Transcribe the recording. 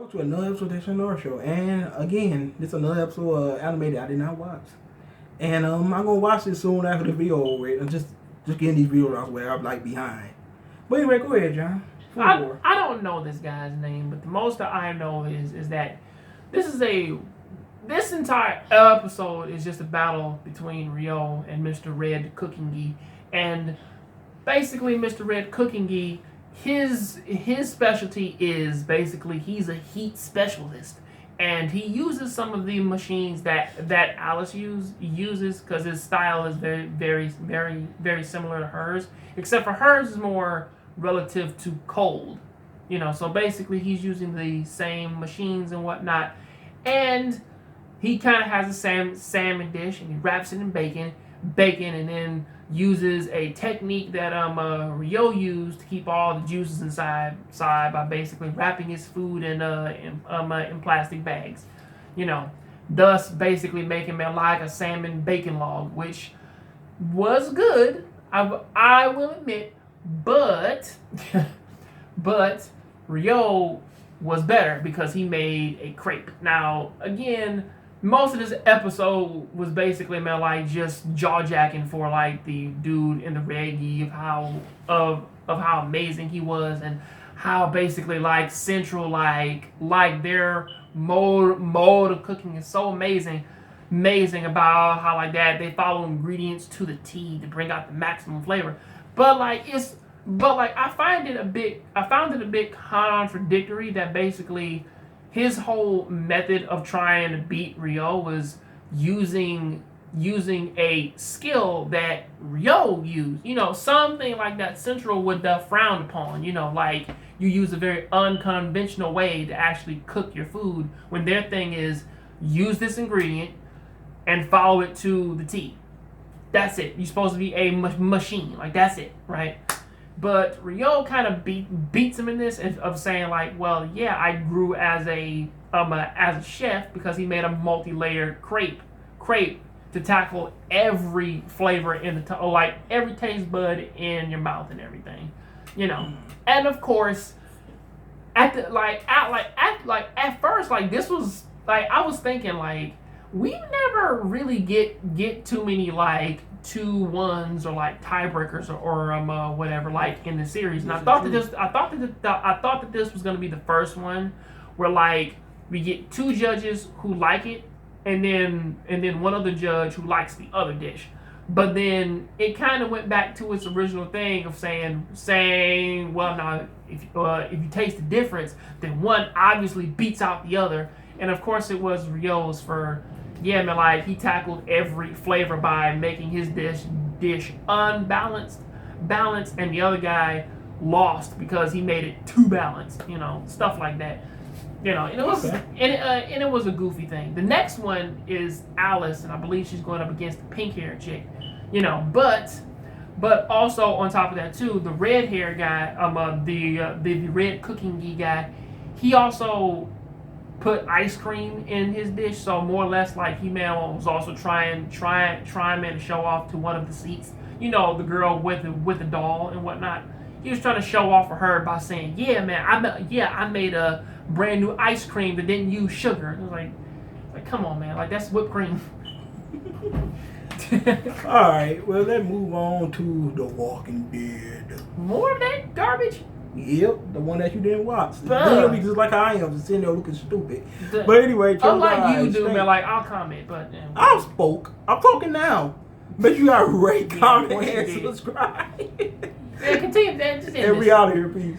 Welcome to another episode of the Jongravesshow. And again, this is another episode of anime that I did not watch. And I'm gonna watch it soon after the video over with. I'm just getting these videos out where I'm like behind. But anyway, go ahead, John. I don't know this guy's name, but the most that I know is that this entire episode is just a battle between Ryo and Mr. Red Cooking. And basically Mr. Red Cooking, his specialty is basically he's a heat specialist, and he uses some of the machines that Alice uses because his style is very similar to hers, except for hers is more relative to cold, so basically he's using the same machines and whatnot, and he kind of has a salmon dish, and he wraps it in bacon, and then uses a technique that Ryo used to keep all the juices inside by basically wrapping his food in plastic bags, thus basically making it like a salmon bacon log, which was good, I will admit, but Ryo was better because he made a crepe. Now again, most of this episode was basically about like just jaw-jacking for like the dude in the red gi of how amazing he was, and how basically like central like their mode of cooking is so amazing about how like that they follow ingredients to the T to bring out the maximum flavor. But I found it a bit contradictory that basically his whole method of trying to beat Ryo was using a skill that Ryo used. Something like that Central would frown upon. Like you use a very unconventional way to actually cook your food, when their thing is use this ingredient and follow it to the T. That's it. You're supposed to be a machine. Like that's it, right? But Ryo kind of beats him in this of saying like, well, yeah, I grew as a chef because he made a multi-layered crepe to tackle every flavor in the like every taste bud in your mouth and everything, And of course, at first, like this was like I was thinking like we never really get too many like 2-1s or like tiebreakers or whatever like in the series, and I thought that this was gonna be the first one where like we get 2 judges who like it, and then one other judge who likes the other dish. But then it kind of went back to its original thing of saying well, now if you taste the difference, then one obviously beats out the other, and of course it was Ryo's for. Yeah, man, like he tackled every flavor by making his dish unbalanced, and the other guy lost because he made it too balanced, stuff like that. And it was and it was a goofy thing. The next one is Alice, and I believe she's going up against the pink-haired chick. But also on top of that too, the red-haired guy, the red cooking guy, he also put ice cream in his dish, so more or less like he was also trying to show off to one of the seats, the girl with the doll and whatnot. He was trying to show off for her by saying, yeah man, I made a brand new ice cream that didn't use sugar. It was like come on man, like that's whipped cream. Alright, well let's move on to The Walking Dead. More of that garbage? Yep, the one that you didn't watch. You'll be just like I am, just sitting there looking stupid. But anyway, unlike you do, man, like I'll comment, but I spoke. I'm talking now. Make sure you rate, comment, and subscribe. Yeah, continue. Just and we out of here, peace.